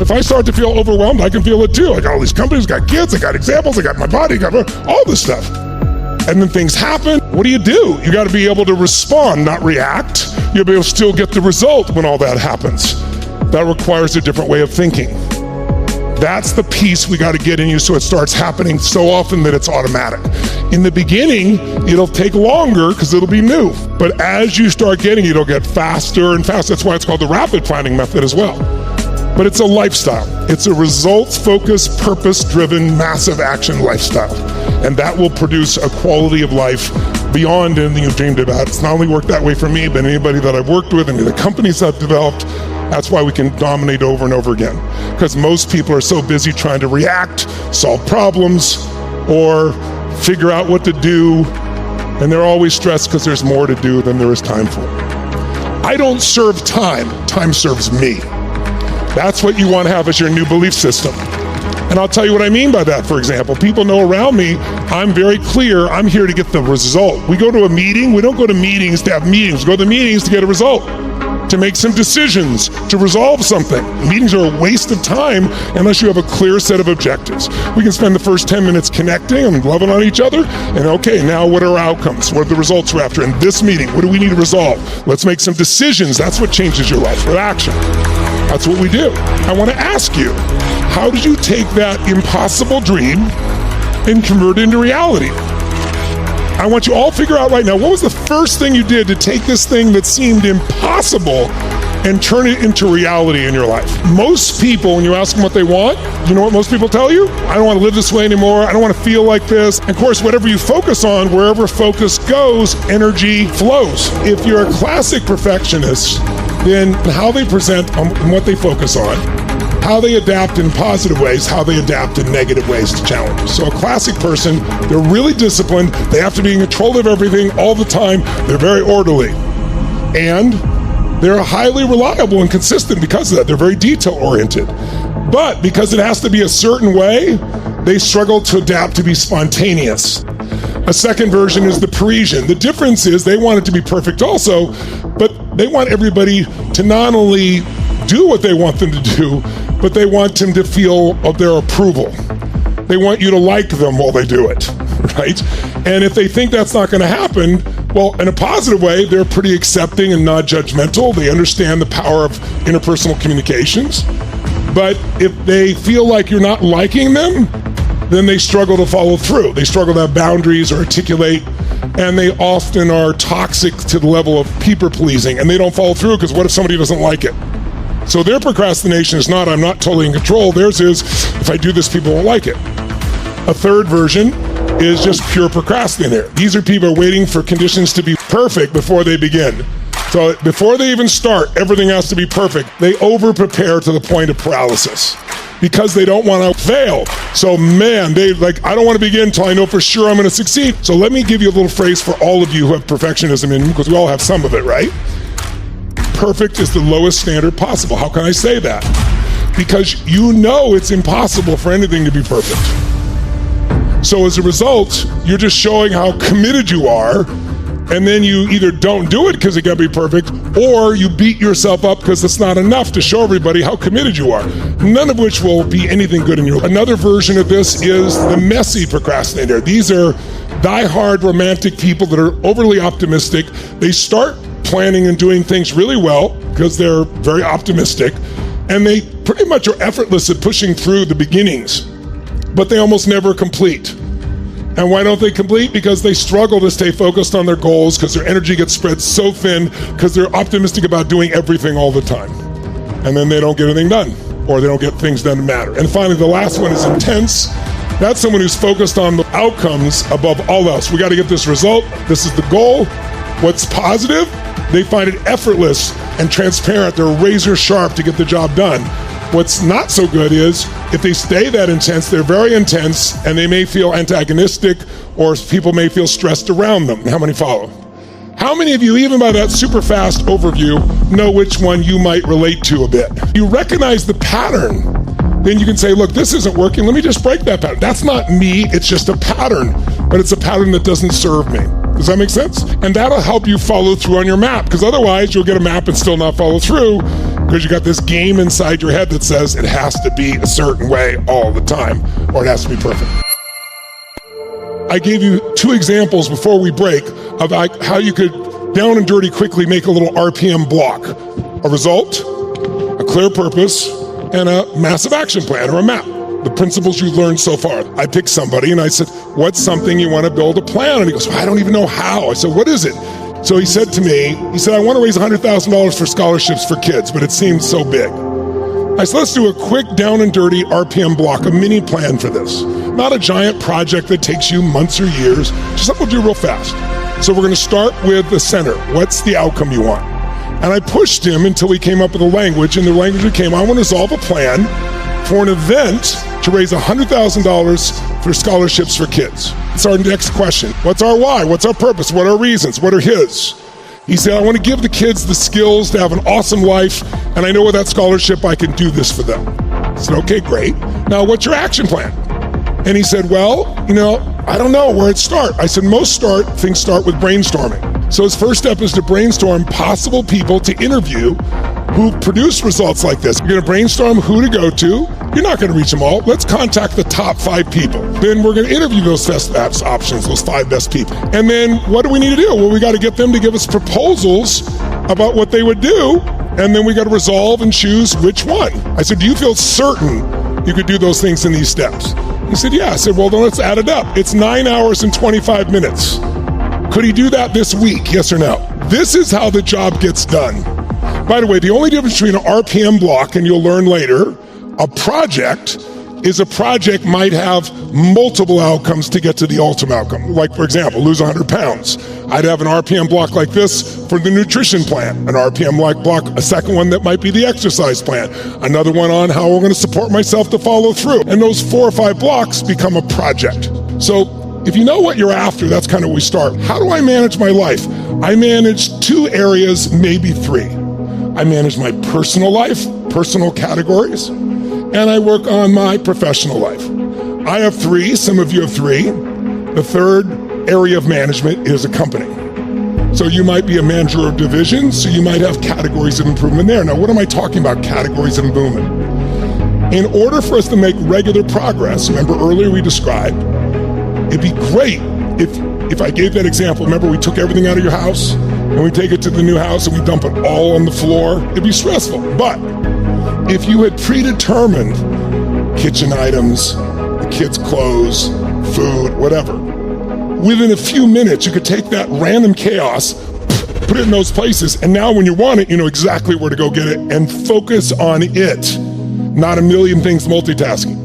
If I start to feel overwhelmed, I can feel it too. I got all these companies, got kids, I got examples, I got my body, I got all this stuff. And then things happen. What do? You got to be able to respond, not react. You'll be able to still get the result when all that happens. That requires a different way of thinking. That's the piece we got to get in you so it starts happening so often that it's automatic. In the beginning, it'll take longer because it'll be new. But as you start getting it, it'll get faster and faster. That's why it's called the rapid planning method as well. But it's a lifestyle. It's a results-focused, purpose-driven, massive action lifestyle. And that will produce a quality of life beyond anything you've dreamed about. It's not only worked that way for me, but anybody that I've worked with, any of the companies I've developed. That's why we can dominate over and over again. Because most people are so busy trying to react, solve problems, or figure out what to do. And they're always stressed because there's more to do than there is time for. I don't serve time. Time serves me. That's what you want to have as your new belief system. And I'll tell you what I mean by that. For example, people know around me, I'm very clear, I'm here to get the result. We go to a meeting, we don't go to meetings to have meetings, we go to meetings to get a result, to make some decisions, to resolve something. Meetings are a waste of time unless you have a clear set of objectives. We can spend the first 10 minutes connecting and loving on each other, and okay, now what are our outcomes? What are the results we're after in this meeting? What do we need to resolve? Let's make some decisions. That's what changes your life with action. That's what we do. I want to ask you, how did you take that impossible dream and convert it into reality? I want you all to figure out right now, what was the first thing you did to take this thing that seemed impossible and turn it into reality in your life? Most people, when you ask them what they want, you know what most people tell you? I don't want to live this way anymore. I don't want to feel like this. And of course, whatever you focus on, wherever focus goes, energy flows. If you're a classic perfectionist, then how they present and what they focus on, how they adapt in positive ways, how they adapt in negative ways to challenges. So a classic person, they're really disciplined. They have to be in control of everything all the time. They're very orderly. And they're highly reliable and consistent because of that. They're very detail-oriented. But because it has to be a certain way, they struggle to adapt to be spontaneous. A second version is the Parisian. The difference is they want it to be perfect also, but they want everybody to not only do what they want them to do, but they want them to feel of their approval. They want you to like them while they do it, right? And if they think that's not going to happen, well, in a positive way, they're pretty accepting and not judgmental. They understand the power of interpersonal communications. But if they feel like you're not liking them, then they struggle to follow through. They struggle to have boundaries or articulate, and they often are toxic to the level of people pleasing, and they don't follow through because what if somebody doesn't like it? So their procrastination is not, I'm not totally in control. Theirs is, if I do this, people won't like it. A third version is just pure procrastinator. These are people who are waiting for conditions to be perfect before they begin. So before they even start, everything has to be perfect. They over-prepare to the point of paralysis because they don't want to fail. So man, I don't want to begin until I know for sure I'm going to succeed. So let me give you a little phrase for all of you who have perfectionism in you, because we all have some of it, right? Perfect is the lowest standard possible. How can I say that? Because you know it's impossible for anything to be perfect. So as a result, you're just showing how committed you are, and then you either don't do it because it got to be perfect, or you beat yourself up because it's not enough to show everybody how committed you are. None of which will be anything good in your life. Another version of this is the messy procrastinator. These are die-hard romantic people that are overly optimistic. They start planning and doing things really well because they're very optimistic, and they pretty much are effortless at pushing through the beginnings, but they almost never complete. And why don't they complete? Because they struggle to stay focused on their goals, because their energy gets spread so thin, because they're optimistic about doing everything all the time. And then they don't get anything done, or they don't get things done that matter. And finally, the last one is intense. That's someone who's focused on the outcomes above all else. We got to get this result. This is the goal. What's positive? They find it effortless and transparent. They're razor sharp to get the job done. What's not so good is if they stay that intense, they're very intense, and they may feel antagonistic, or people may feel stressed around them. How many follow? How many of you, even by that super fast overview, know which one you might relate to a bit? You recognize the pattern, then you can say, look, this isn't working. Let me just break that pattern. That's not me. It's just a pattern, but it's a pattern that doesn't serve me. Does that make sense? And that'll help you follow through on your map, because otherwise you'll get a map and still not follow through. because you got this game inside your head that says it has to be a certain way all the time, or it has to be perfect. I gave you 2 examples before we break of how you could down and dirty quickly make a little RPM block. A result, a clear purpose, and a massive action plan or a map. The principles you learned so far. I picked somebody and I said, what's something you want to build a plan? And he goes, well, I don't even know how. I said, what is it? So he said to me, I want to raise $100,000 for scholarships for kids, but it seems so big. I said, let's do a quick down and dirty RPM block, a mini plan for this. Not a giant project that takes you months or years, just something we'll do real fast. So we're going to start with the center. What's the outcome you want? And I pushed him until he came up with a language, and the language became, I want to resolve a plan for an event to raise $100,000 for scholarships for kids. It's our next question. What's our why? What's our purpose? What are our reasons? What are his? He said, I want to give the kids the skills to have an awesome life, and I know with that scholarship I can do this for them. I said, okay, great. Now, what's your action plan? And he said, well, I don't know where it start. I said, most things start with brainstorming. So his first step is to brainstorm possible people to interview who produce results like this. You're going to brainstorm who to go to. You're not going to reach them all. Let's contact the top 5 people. Then we're going to interview those best options, those 5 best people. And then what do we need to do? Well, we got to get them to give us proposals about what they would do. And then we got to resolve and choose which one. I said, do you feel certain you could do those things in these steps? He said, yeah. I said, well, then let's add it up. It's 9 hours and 25 minutes. Could he do that this week? Yes or no? This is how the job gets done. By the way, the only difference between an RPM block, and you'll learn later, a project is a project might have multiple outcomes to get to the ultimate outcome. Like, for example, lose 100 pounds. I'd have an RPM block like this for the nutrition plan, an RPM block, a second one that might be the exercise plan, another one on how we're going to support myself to follow through. And those 4 or 5 blocks become a project. So if you know what you're after, that's kind of where we start. How do I manage my life? I manage 2 areas, maybe 3. I manage my personal life, personal categories, and I work on my professional life. I have 3, some of you have 3. The third area of management is a company. So you might be a manager of divisions, so you might have categories of improvement there. Now, what am I talking about, categories of improvement? In order for us to make regular progress, remember earlier we described, it'd be great if I gave that example. Remember, we took everything out of your house and we take it to the new house and we dump it all on the floor. It'd be stressful. But if you had predetermined kitchen items, the kids' clothes, food, whatever, within a few minutes, you could take that random chaos, put it in those places, and now when you want it, you know exactly where to go get it and focus on it, not a million things multitasking.